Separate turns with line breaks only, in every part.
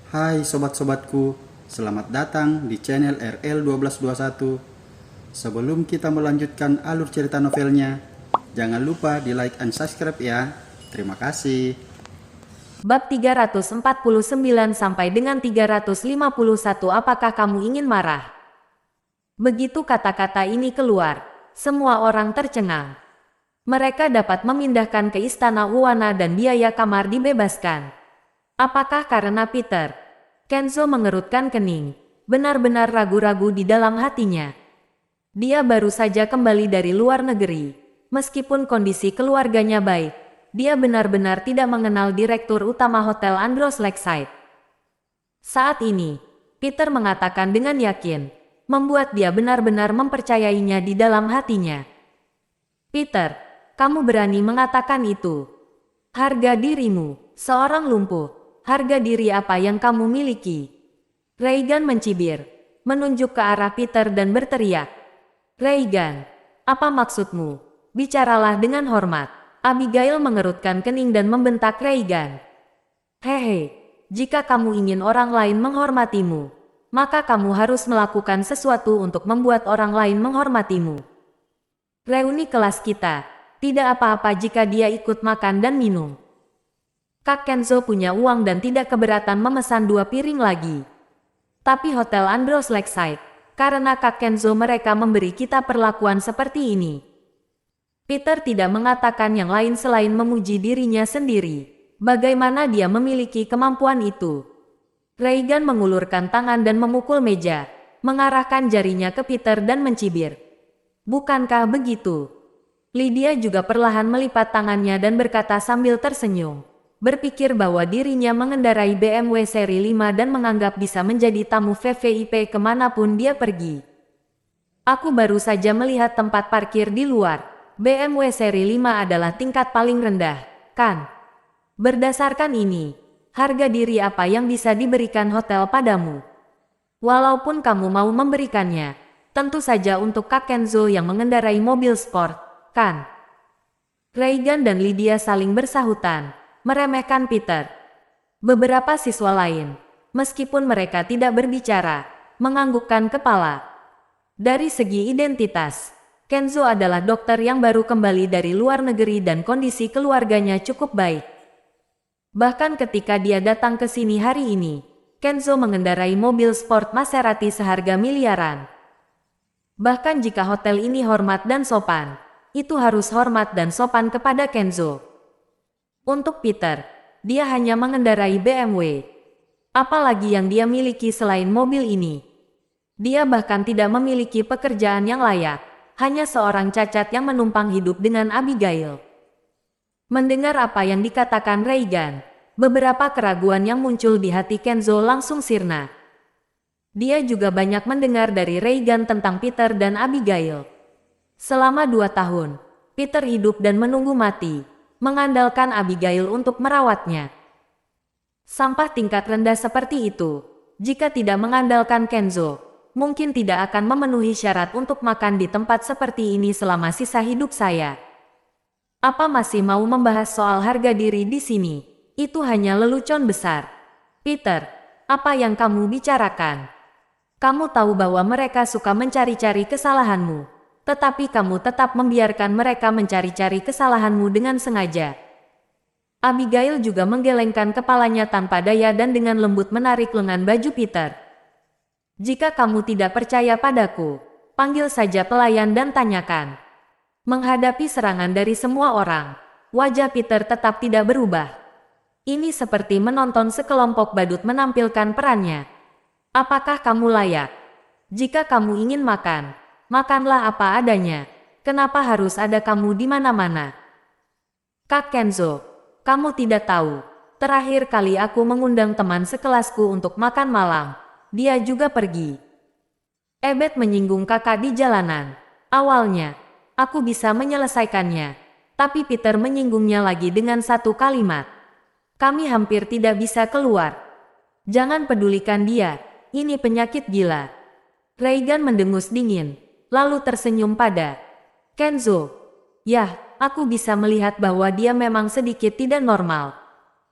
Hai sobat-sobatku, selamat datang di channel RL1221. Sebelum kita melanjutkan alur cerita novelnya, jangan lupa di like and subscribe ya. Terima kasih.
Bab 349 sampai dengan 351. Apakah kamu ingin marah? Begitu kata-kata ini keluar, semua orang tercengang. Mereka dapat memindahkan ke istana Uwana dan biaya kamar dibebaskan. Apakah karena Peter? Kenzo mengerutkan kening, benar-benar ragu-ragu di dalam hatinya. Dia baru saja kembali dari luar negeri. Meskipun kondisi keluarganya baik, dia benar-benar tidak mengenal direktur utama Hotel Andros Lakeside. Saat ini, Peter mengatakan dengan yakin, membuat dia benar-benar mempercayainya di dalam hatinya. Peter, kamu berani mengatakan itu? Harga dirimu, seorang lumpuh. Harga diri apa yang kamu miliki? Reagan mencibir, menunjuk ke arah Peter dan berteriak. Reagan, apa maksudmu? Bicaralah dengan hormat. Abigail mengerutkan kening dan membentak Reagan. Hehe, jika kamu ingin orang lain menghormatimu, maka kamu harus melakukan sesuatu untuk membuat orang lain menghormatimu. Reuni kelas kita, tidak apa-apa jika dia ikut makan dan minum. Kak Kenzo punya uang dan tidak keberatan memesan 2 piring lagi. Tapi Hotel Andros Lakeside, karena Kak Kenzo mereka memberi kita perlakuan seperti ini. Peter tidak mengatakan yang lain selain memuji dirinya sendiri. Bagaimana dia memiliki kemampuan itu? Reagan mengulurkan tangan dan memukul meja, mengarahkan jarinya ke Peter dan mencibir. Bukankah begitu? Lydia juga perlahan melipat tangannya dan berkata sambil tersenyum. Berpikir bahwa dirinya mengendarai BMW seri 5 dan menganggap bisa menjadi tamu VVIP kemanapun dia pergi. Aku baru saja melihat tempat parkir di luar. BMW seri 5 adalah tingkat paling rendah, kan? Berdasarkan ini, harga diri apa yang bisa diberikan hotel padamu? Walaupun kamu mau memberikannya, tentu saja untuk Kak Kenzo yang mengendarai mobil sport, kan? Reagan dan Lydia saling bersahutan, meremehkan Peter. Beberapa siswa lain, meskipun mereka tidak berbicara, menganggukkan kepala. Dari segi identitas, Kenzo adalah dokter yang baru kembali dari luar negeri dan kondisi keluarganya cukup baik. Bahkan ketika dia datang ke sini hari ini, Kenzo mengendarai mobil sport Maserati seharga miliaran. Bahkan jika hotel ini hormat dan sopan, itu harus hormat dan sopan kepada Kenzo. Untuk Peter, dia hanya mengendarai BMW. Apalagi yang dia miliki selain mobil ini? Dia bahkan tidak memiliki pekerjaan yang layak, hanya seorang cacat yang menumpang hidup dengan Abigail. Mendengar apa yang dikatakan Reagan, beberapa keraguan yang muncul di hati Kenzo langsung sirna. Dia juga banyak mendengar dari Reagan tentang Peter dan Abigail. Selama 2 tahun, Peter hidup dan menunggu mati, mengandalkan Abigail untuk merawatnya. Sampah tingkat rendah seperti itu, jika tidak mengandalkan Kenzo, mungkin tidak akan memenuhi syarat untuk makan di tempat seperti ini selama sisa hidup saya. Apa masih mau membahas soal harga diri di sini? Itu hanya lelucon besar. Peter, apa yang kamu bicarakan? Kamu tahu bahwa mereka suka mencari-cari kesalahanmu, tetapi kamu tetap membiarkan mereka mencari-cari kesalahanmu dengan sengaja. Abigail juga menggelengkan kepalanya tanpa daya dan dengan lembut menarik lengan baju Peter. Jika kamu tidak percaya padaku, panggil saja pelayan dan tanyakan. Menghadapi serangan dari semua orang, wajah Peter tetap tidak berubah. Ini seperti menonton sekelompok badut menampilkan perannya. Apakah kamu layak? Jika kamu ingin makan, makanlah apa adanya. Kenapa harus ada kamu di mana-mana? Kak Kenzo, kamu tidak tahu. Terakhir kali aku mengundang teman sekelasku untuk makan malam, dia juga pergi. Ebet menyinggung kakak di jalanan. Awalnya, aku bisa menyelesaikannya. Tapi Peter menyinggungnya lagi dengan satu kalimat. Kami hampir tidak bisa keluar. Jangan pedulikan dia, ini penyakit gila. Reagan mendengus dingin, lalu tersenyum pada Kenzo. Yah, aku bisa melihat bahwa dia memang sedikit tidak normal.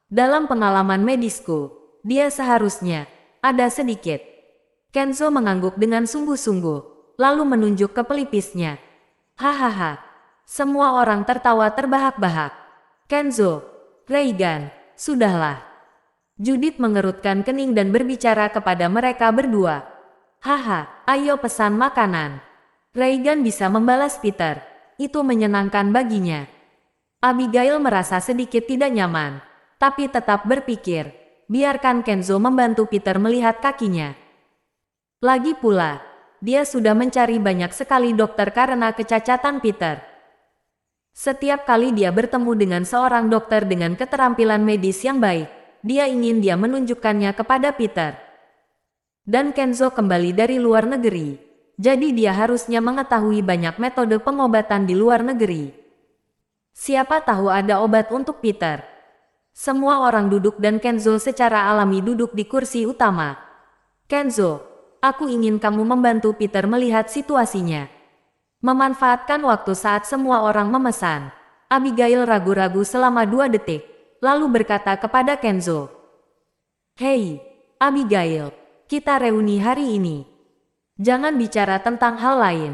Dalam pengalaman medisku, dia seharusnya ada sedikit. Kenzo mengangguk dengan sungguh-sungguh, lalu menunjuk ke pelipisnya. Hahaha. Semua orang tertawa terbahak-bahak. Kenzo, Reigan, sudahlah. Judith mengerutkan kening dan berbicara kepada mereka berdua. Haha, ayo pesan makanan. Reigan bisa membalas Peter. Itu menyenangkan baginya. Abigail merasa sedikit tidak nyaman, tapi tetap berpikir, biarkan Kenzo membantu Peter melihat kakinya. Lagi pula, dia sudah mencari banyak sekali dokter karena kecacatan Peter. Setiap kali dia bertemu dengan seorang dokter dengan keterampilan medis yang baik, dia ingin dia menunjukkannya kepada Peter. Dan Kenzo kembali dari luar negeri, jadi dia harusnya mengetahui banyak metode pengobatan di luar negeri. Siapa tahu ada obat untuk Peter. Semua orang duduk dan Kenzo secara alami duduk di kursi utama. Kenzo, aku ingin kamu membantu Peter melihat situasinya. Memanfaatkan waktu saat semua orang memesan. Abigail ragu-ragu selama 2 detik, lalu berkata kepada Kenzo. Hei, Abigail, kita reuni hari ini. Jangan bicara tentang hal lain,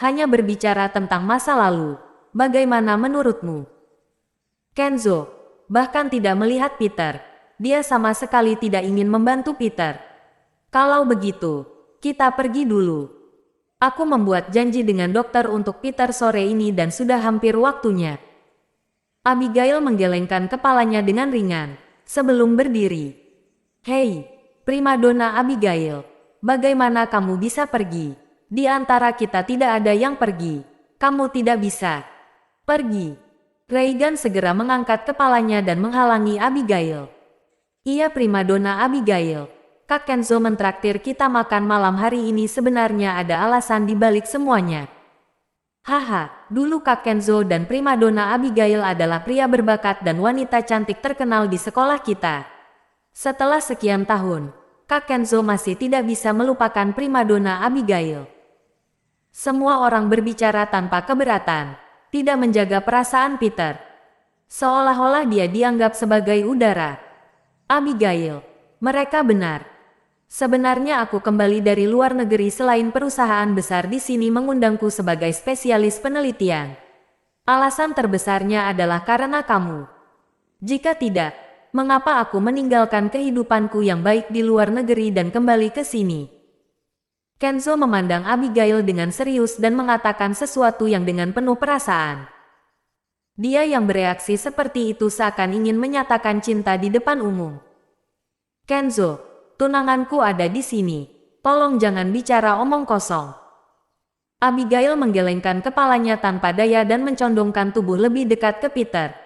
hanya berbicara tentang masa lalu. Bagaimana menurutmu? Kenzo, bahkan tidak melihat Peter. Dia sama sekali tidak ingin membantu Peter. Kalau begitu, kita pergi dulu. Aku membuat janji dengan dokter untuk Peter sore ini dan sudah hampir waktunya. Abigail menggelengkan kepalanya dengan ringan, sebelum berdiri. Hei, primadona Abigail, bagaimana kamu bisa pergi? Di antara kita tidak ada yang pergi. Kamu tidak bisa pergi. Reigan segera mengangkat kepalanya dan menghalangi Abigail. Iya primadona Abigail. Kak Kenzo mentraktir kita makan malam hari ini sebenarnya ada alasan di balik semuanya. Haha, dulu Kak Kenzo dan primadona Abigail adalah pria berbakat dan wanita cantik terkenal di sekolah kita. Setelah sekian tahun, Kak Kenzo masih tidak bisa melupakan primadona Abigail. Semua orang berbicara tanpa keberatan, tidak menjaga perasaan Peter. Seolah-olah dia dianggap sebagai udara. Abigail, mereka benar. Sebenarnya aku kembali dari luar negeri selain perusahaan besar di sini mengundangku sebagai spesialis penelitian. Alasan terbesarnya adalah karena kamu. Jika tidak, mengapa aku meninggalkan kehidupanku yang baik di luar negeri dan kembali ke sini? Kenzo memandang Abigail dengan serius dan mengatakan sesuatu yang dengan penuh perasaan. Dia yang bereaksi seperti itu seakan ingin menyatakan cinta di depan umum. Kenzo, tunanganku ada di sini. Tolong jangan bicara omong kosong. Abigail menggelengkan kepalanya tanpa daya dan mencondongkan tubuh lebih dekat ke Peter.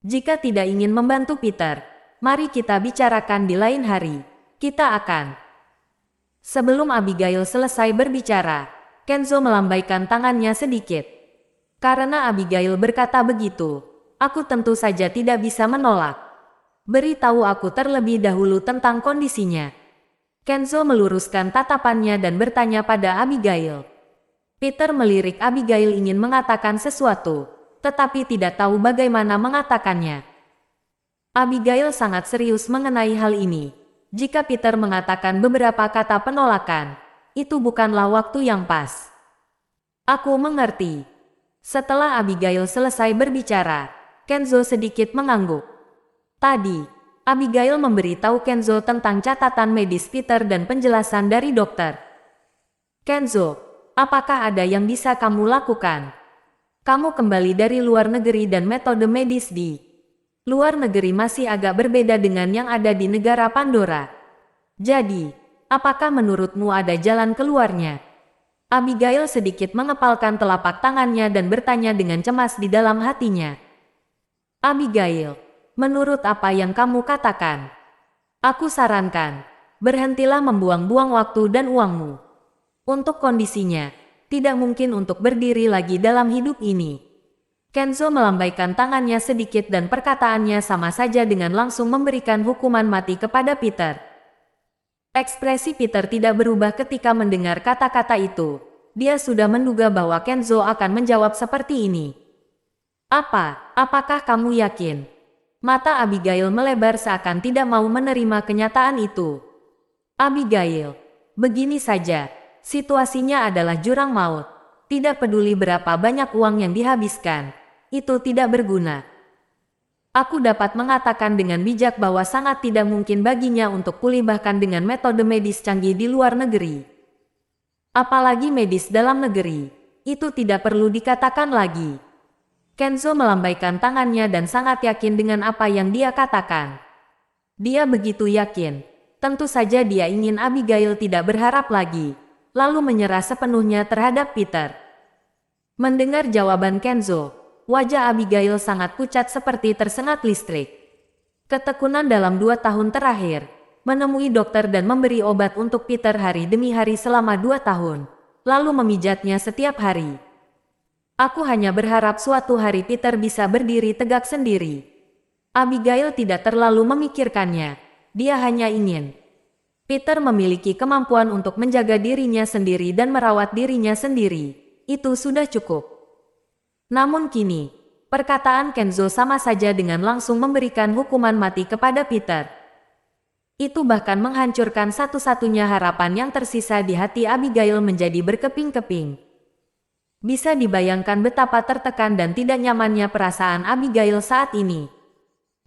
Jika tidak ingin membantu Peter, mari kita bicarakan di lain hari. Kita akan. Sebelum Abigail selesai berbicara, Kenzo melambaikan tangannya sedikit. Karena Abigail berkata begitu, aku tentu saja tidak bisa menolak. Beritahu aku terlebih dahulu tentang kondisinya. Kenzo meluruskan tatapannya dan bertanya pada Abigail. Peter melirik Abigail ingin mengatakan sesuatu, tetapi tidak tahu bagaimana mengatakannya. Abigail sangat serius mengenai hal ini. Jika Peter mengatakan beberapa kata penolakan, itu bukanlah waktu yang pas. Aku mengerti. Setelah Abigail selesai berbicara, Kenzo sedikit mengangguk. Tadi, Abigail memberitahu Kenzo tentang catatan medis Peter dan penjelasan dari dokter. Kenzo, apakah ada yang bisa kamu lakukan? Kamu kembali dari luar negeri dan metode medis di luar negeri masih agak berbeda dengan yang ada di negara Pandora. Jadi, apakah menurutmu ada jalan keluarnya? Abigail sedikit mengepalkan telapak tangannya dan bertanya dengan cemas di dalam hatinya. Abigail, menurut apa yang kamu katakan, aku sarankan, berhentilah membuang-buang waktu dan uangmu. Untuk kondisinya, tidak mungkin untuk berdiri lagi dalam hidup ini. Kenzo melambaikan tangannya sedikit dan perkataannya sama saja dengan langsung memberikan hukuman mati kepada Peter. Ekspresi Peter tidak berubah ketika mendengar kata-kata itu. Dia sudah menduga bahwa Kenzo akan menjawab seperti ini. Apakah kamu yakin? Mata Abigail melebar seakan tidak mau menerima kenyataan itu. Abigail, begini saja. Situasinya adalah jurang maut. Tidak peduli berapa banyak uang yang dihabiskan. Itu tidak berguna. Aku dapat mengatakan dengan bijak bahwa sangat tidak mungkin baginya untuk pulih bahkan dengan metode medis canggih di luar negeri. Apalagi medis dalam negeri. Itu tidak perlu dikatakan lagi. Kenzo melambaikan tangannya dan sangat yakin dengan apa yang dia katakan. Dia begitu yakin. Tentu saja dia ingin Abigail tidak berharap lagi. Lalu menyerah sepenuhnya terhadap Peter. Mendengar jawaban Kenzo, wajah Abigail sangat pucat seperti tersengat listrik. Ketekunan dalam 2 tahun terakhir, menemui dokter dan memberi obat untuk Peter hari demi hari selama 2 tahun, lalu memijatnya setiap hari. Aku hanya berharap suatu hari Peter bisa berdiri tegak sendiri. Abigail tidak terlalu memikirkannya, dia hanya ingin Peter memiliki kemampuan untuk menjaga dirinya sendiri dan merawat dirinya sendiri. Itu sudah cukup. Namun kini, perkataan Kenzo sama saja dengan langsung memberikan hukuman mati kepada Peter. Itu bahkan menghancurkan satu-satunya harapan yang tersisa di hati Abigail menjadi berkeping-keping. Bisa dibayangkan betapa tertekan dan tidak nyamannya perasaan Abigail saat ini.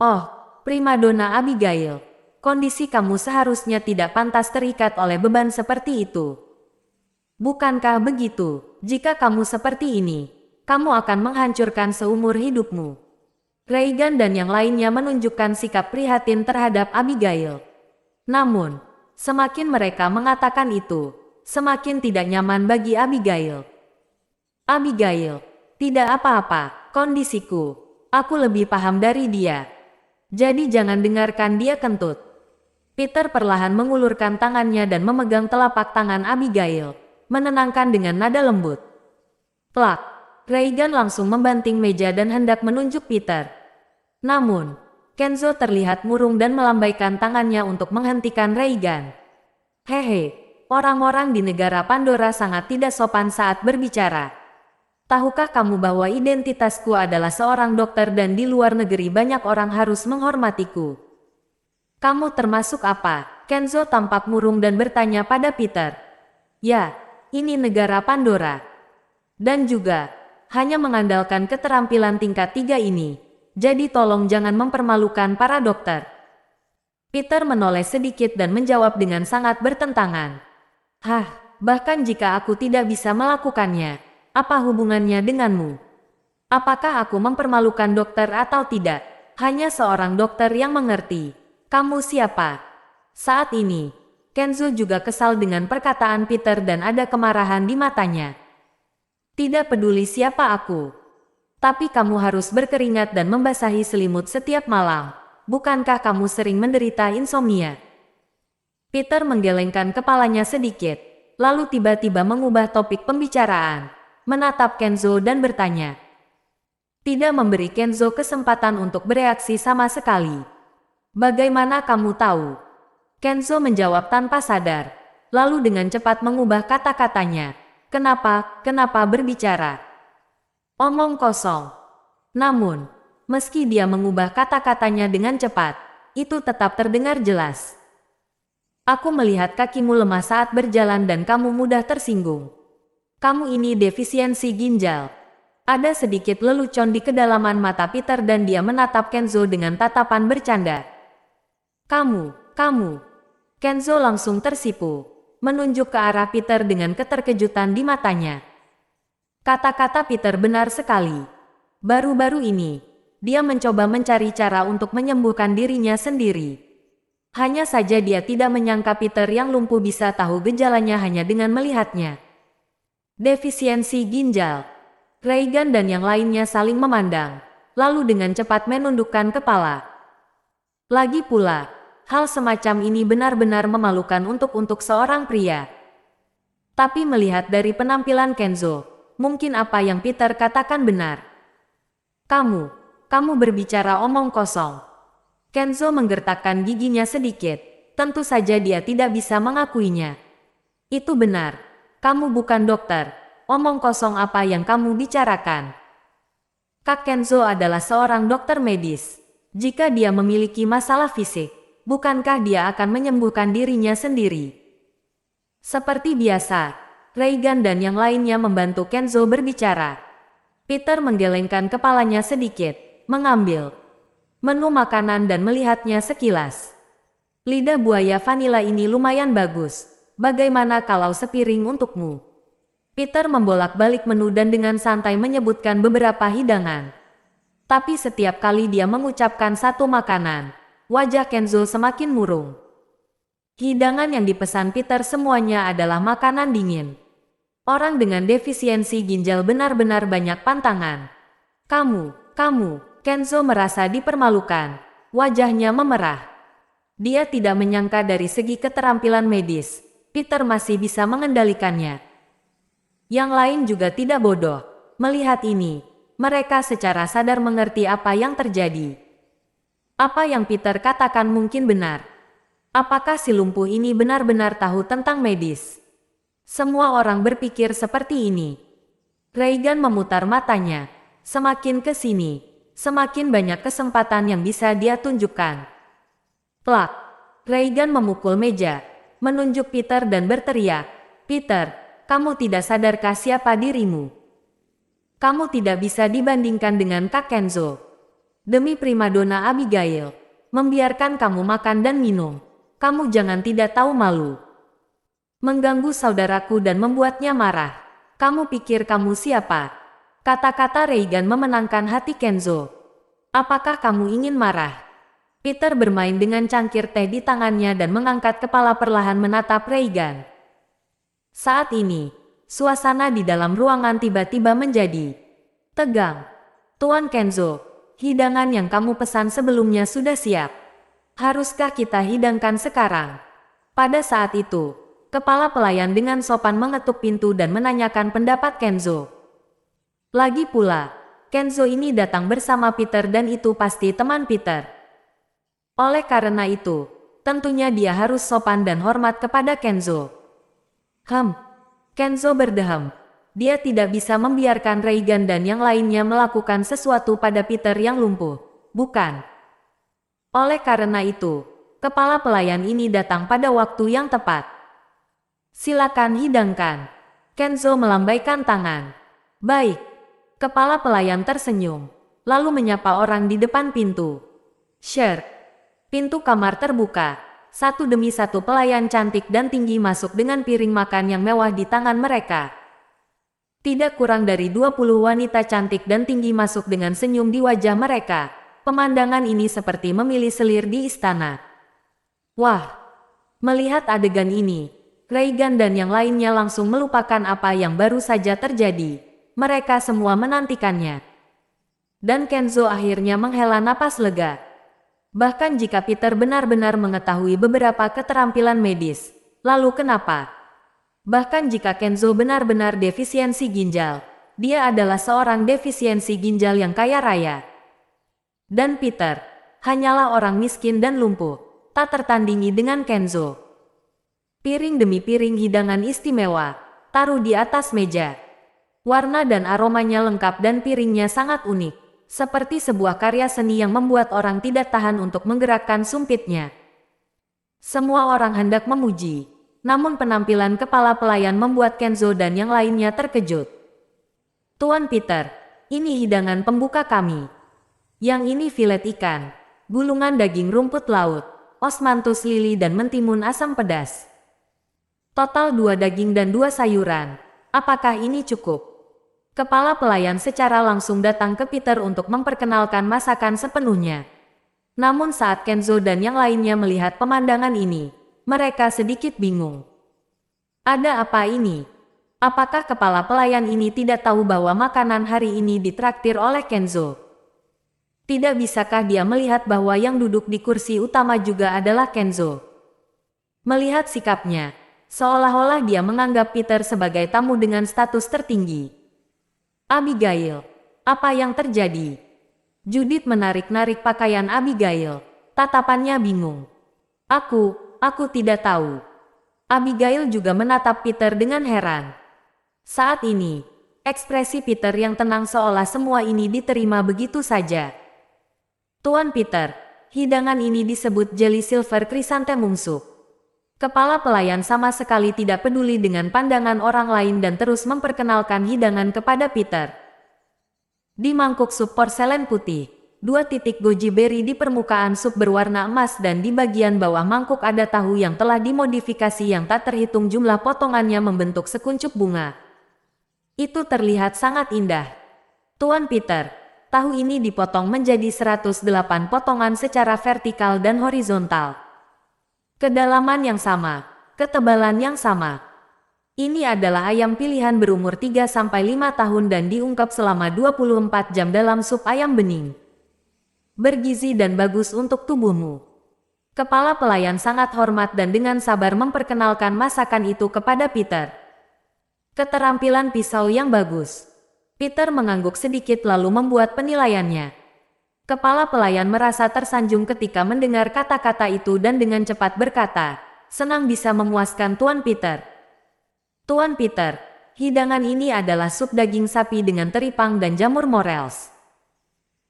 Oh, primadona Abigail, kondisi kamu seharusnya tidak pantas terikat oleh beban seperti itu. Bukankah begitu? Jika kamu seperti ini, kamu akan menghancurkan seumur hidupmu. Reagan dan yang lainnya menunjukkan sikap prihatin terhadap Abigail. Namun, semakin mereka mengatakan itu, semakin tidak nyaman bagi Abigail. Abigail, tidak apa-apa, kondisiku. Aku lebih paham dari dia. Jadi jangan dengarkan dia kentut. Peter perlahan mengulurkan tangannya dan memegang telapak tangan Abigail, menenangkan dengan nada lembut. Plak, Reagan langsung membanting meja dan hendak menunjuk Peter. Namun, Kenzo terlihat murung dan melambaikan tangannya untuk menghentikan Reagan. Hehe, orang-orang di negara Pandora sangat tidak sopan saat berbicara. Tahukah kamu bahwa identitasku adalah seorang dokter dan di luar negeri banyak orang harus menghormatiku? Kamu termasuk apa? Kenzo tampak murung dan bertanya pada Peter. Ya, ini negara Pandora. Dan juga, hanya mengandalkan keterampilan tingkat 3 ini. Jadi tolong jangan mempermalukan para dokter. Peter menoleh sedikit dan menjawab dengan sangat bertentangan. Hah, bahkan jika aku tidak bisa melakukannya, apa hubungannya denganmu? Apakah aku mempermalukan dokter atau tidak? Hanya seorang dokter yang mengerti. Kamu siapa? Saat ini, Kenzo juga kesal dengan perkataan Peter dan ada kemarahan di matanya. Tidak peduli siapa aku. Tapi kamu harus berkeringat dan membasahi selimut setiap malam. Bukankah kamu sering menderita insomnia? Peter menggelengkan kepalanya sedikit, lalu tiba-tiba mengubah topik pembicaraan, menatap Kenzo dan bertanya. Tidak memberi Kenzo kesempatan untuk bereaksi sama sekali. Bagaimana kamu tahu? Kenzo menjawab tanpa sadar, lalu dengan cepat mengubah kata-katanya. Kenapa berbicara? Omong kosong. Namun, meski dia mengubah kata-katanya dengan cepat, itu tetap terdengar jelas. Aku melihat kakimu lemah saat berjalan dan kamu mudah tersinggung. Kamu ini defisiensi ginjal. Ada sedikit lelucon di kedalaman mata Peter dan dia menatap Kenzo dengan tatapan bercanda. Kamu. Kenzo langsung tersipu, menunjuk ke arah Peter dengan keterkejutan di matanya. Kata-kata Peter benar sekali. Baru-baru ini, dia mencoba mencari cara untuk menyembuhkan dirinya sendiri. Hanya saja dia tidak menyangka Peter yang lumpuh bisa tahu gejalanya hanya dengan melihatnya. Defisiensi ginjal. Reagan dan yang lainnya saling memandang, lalu dengan cepat menundukkan kepala. Lagi pula, hal semacam ini benar-benar memalukan untuk seorang pria. Tapi melihat dari penampilan Kenzo, mungkin apa yang Peter katakan benar. Kamu berbicara omong kosong. Kenzo menggertakkan giginya sedikit. Tentu saja dia tidak bisa mengakuinya. Itu benar. Kamu bukan dokter. Omong kosong apa yang kamu bicarakan? Kak Kenzo adalah seorang dokter medis. Jika dia memiliki masalah fisik, bukankah dia akan menyembuhkan dirinya sendiri? Seperti biasa, Reagan dan yang lainnya membantu Kenzo berbicara. Peter menggelengkan kepalanya sedikit, mengambil menu makanan dan melihatnya sekilas. Lidah buaya vanila ini lumayan bagus. Bagaimana kalau sepiring untukmu? Peter membolak-balik menu dan dengan santai menyebutkan beberapa hidangan. Tapi setiap kali dia mengucapkan satu makanan, wajah Kenzo semakin murung. Hidangan yang dipesan Peter semuanya adalah makanan dingin. Orang dengan defisiensi ginjal benar-benar banyak pantangan. Kamu, Kenzo merasa dipermalukan. Wajahnya memerah. Dia tidak menyangka dari segi keterampilan medis, Peter masih bisa mengendalikannya. Yang lain juga tidak bodoh. Melihat ini, mereka secara sadar mengerti apa yang terjadi. Apa yang Peter katakan mungkin benar. Apakah si lumpuh ini benar-benar tahu tentang medis? Semua orang berpikir seperti ini. Reagan memutar matanya. Semakin ke sini, semakin banyak kesempatan yang bisa dia tunjukkan. Plak. Reagan memukul meja, menunjuk Peter dan berteriak, "Peter, kamu tidak sadarkah siapa dirimu? Kamu tidak bisa dibandingkan dengan Kak Kenzo. Demi primadona Abigail, membiarkan kamu makan dan minum. Kamu jangan tidak tahu malu. Mengganggu saudaraku dan membuatnya marah. Kamu pikir kamu siapa?" Kata-kata Reagan memenangkan hati Kenzo. "Apakah kamu ingin marah?" Peter bermain dengan cangkir teh di tangannya dan mengangkat kepala perlahan menatap Reagan. Saat ini, suasana di dalam ruangan tiba-tiba menjadi tegang. "Tuan Kenzo, hidangan yang kamu pesan sebelumnya sudah siap. Haruskah kita hidangkan sekarang?" Pada saat itu, kepala pelayan dengan sopan mengetuk pintu dan menanyakan pendapat Kenzo. Lagi pula, Kenzo ini datang bersama Peter dan itu pasti teman Peter. Oleh karena itu, tentunya dia harus sopan dan hormat kepada Kenzo. Kenzo berdeham. Dia tidak bisa membiarkan Reagan dan yang lainnya melakukan sesuatu pada Peter yang lumpuh. Bukan. Oleh karena itu, kepala pelayan ini datang pada waktu yang tepat. "Silakan hidangkan." Kenzo melambaikan tangan. "Baik." Kepala pelayan tersenyum, lalu menyapa orang di depan pintu. "Sher." Pintu kamar terbuka. Satu demi satu pelayan cantik dan tinggi masuk dengan piring makan yang mewah di tangan mereka. Tidak kurang dari 20 wanita cantik dan tinggi masuk dengan senyum di wajah mereka. Pemandangan ini seperti memilih selir di istana. Wah! Melihat adegan ini, Reagan dan yang lainnya langsung melupakan apa yang baru saja terjadi. Mereka semua menantikannya. Dan Kenzo akhirnya menghela napas lega. Bahkan jika Peter benar-benar mengetahui beberapa keterampilan medis, lalu kenapa? Bahkan jika Kenzo benar-benar defisiensi ginjal, dia adalah seorang defisiensi ginjal yang kaya raya. Dan Peter, hanyalah orang miskin dan lumpuh, tak tertandingi dengan Kenzo. Piring demi piring hidangan istimewa, taruh di atas meja. Warna dan aromanya lengkap dan piringnya sangat unik. Seperti sebuah karya seni yang membuat orang tidak tahan untuk menggerakkan sumpitnya. Semua orang hendak memuji, namun penampilan kepala pelayan membuat Kenzo dan yang lainnya terkejut. "Tuan Peter, ini hidangan pembuka kami. Yang ini filet ikan, gulungan daging rumput laut, osmanthus lili dan mentimun asam pedas. Total 2 daging dan 2 sayuran. Apakah ini cukup?" Kepala pelayan secara langsung datang ke Peter untuk memperkenalkan masakan sepenuhnya. Namun saat Kenzo dan yang lainnya melihat pemandangan ini, mereka sedikit bingung. Ada apa ini? Apakah kepala pelayan ini tidak tahu bahwa makanan hari ini ditraktir oleh Kenzo? Tidak bisakah dia melihat bahwa yang duduk di kursi utama juga adalah Kenzo? Melihat sikapnya, seolah-olah dia menganggap Peter sebagai tamu dengan status tertinggi. "Abigail, apa yang terjadi?" Judith menarik-narik pakaian Abigail. Tatapannya bingung. Aku tidak tahu." Abigail juga menatap Peter dengan heran. Saat ini, ekspresi Peter yang tenang seolah semua ini diterima begitu saja. Tuan Peter, hidangan ini disebut Jelly Silver Chrysanthemum Soup. Kepala pelayan sama sekali tidak peduli dengan pandangan orang lain dan terus memperkenalkan hidangan kepada Peter. Di mangkuk sup porselen putih, 2 titik goji berry di permukaan sup berwarna emas dan di bagian bawah mangkuk ada tahu yang telah dimodifikasi yang tak terhitung jumlah potongannya membentuk sekuncup bunga. Itu terlihat sangat indah. Tuan Peter, tahu ini dipotong menjadi 108 potongan secara vertikal dan horizontal. Kedalaman yang sama, ketebalan yang sama. Ini adalah ayam pilihan berumur 3-5 tahun dan diungkep selama 24 jam dalam sup ayam bening. Bergizi dan bagus untuk tubuhmu. Kepala pelayan sangat hormat dan dengan sabar memperkenalkan masakan itu kepada Peter. Keterampilan pisau yang bagus. Peter mengangguk sedikit lalu membuat penilaiannya. Kepala pelayan merasa tersanjung ketika mendengar kata-kata itu dan dengan cepat berkata, "Senang bisa memuaskan Tuan Peter." Tuan Peter, hidangan ini adalah sup daging sapi dengan teripang dan jamur morels.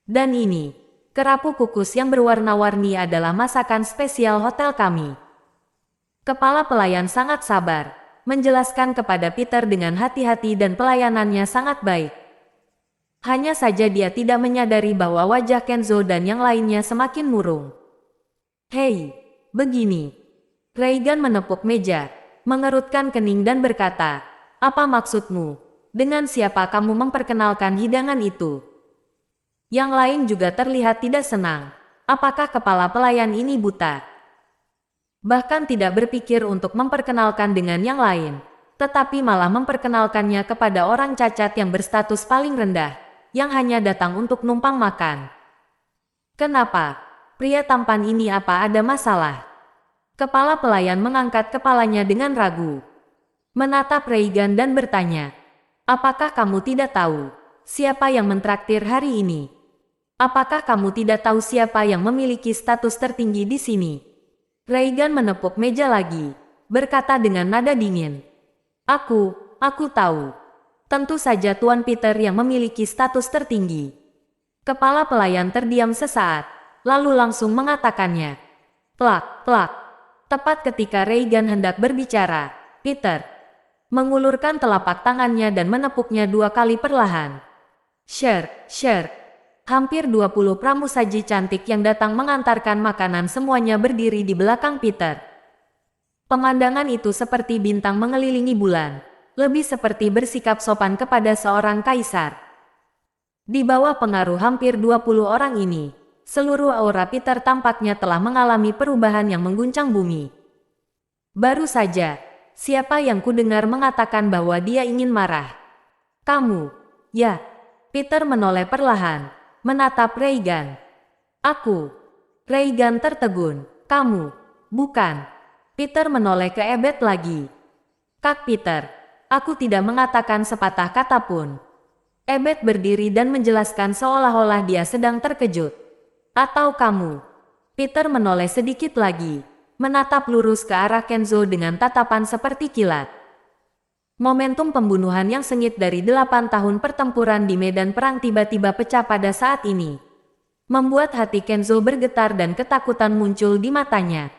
Dan ini, kerapu kukus yang berwarna-warni adalah masakan spesial hotel kami. Kepala pelayan sangat sabar, menjelaskan kepada Peter dengan hati-hati dan pelayanannya sangat baik. Hanya saja dia tidak menyadari bahwa wajah Kenzo dan yang lainnya semakin murung. "Hei, begini." Reagan menepuk meja, mengerutkan kening dan berkata, "Apa maksudmu? Dengan siapa kamu memperkenalkan hidangan itu?" Yang lain juga terlihat tidak senang. Apakah kepala pelayan ini buta? Bahkan tidak berpikir untuk memperkenalkan dengan yang lain, tetapi malah memperkenalkannya kepada orang cacat yang berstatus paling rendah, yang hanya datang untuk numpang makan. Kenapa? Pria tampan ini apa ada masalah? Kepala pelayan mengangkat kepalanya dengan ragu. Menatap Reagan dan bertanya, "Apakah kamu tidak tahu siapa yang mentraktir hari ini? Apakah kamu tidak tahu siapa yang memiliki status tertinggi di sini?" Reagan menepuk meja lagi, berkata dengan nada dingin, Aku tahu. Tentu saja Tuan Peter yang memiliki status tertinggi." Kepala pelayan terdiam sesaat, lalu langsung mengatakannya. Plak, plak. Tepat ketika Reagan hendak berbicara, Peter mengulurkan telapak tangannya dan menepuknya 2 kali perlahan. Sher, sher. Hampir 20 pramusaji cantik yang datang mengantarkan makanan semuanya berdiri di belakang Peter. Pemandangan itu seperti bintang mengelilingi bulan, lebih seperti bersikap sopan kepada seorang kaisar. Di bawah pengaruh hampir 20 orang ini, seluruh aura Peter tampaknya telah mengalami perubahan yang mengguncang bumi. Baru saja, siapa yang kudengar mengatakan bahwa dia ingin marah? Kamu, ya. Peter menoleh perlahan, menatap Reagan. Aku. Reagan tertegun. Kamu, bukan. Peter menoleh ke Ebet lagi. Kak Peter, aku tidak mengatakan sepatah kata pun. Ebet berdiri dan menjelaskan seolah-olah dia sedang terkejut. Atau kamu? Peter menoleh sedikit lagi, menatap lurus ke arah Kenzo dengan tatapan seperti kilat. Momentum pembunuhan yang sengit dari 8 tahun pertempuran di medan perang tiba-tiba pecah pada saat ini. Membuat hati Kenzo bergetar dan ketakutan muncul di matanya.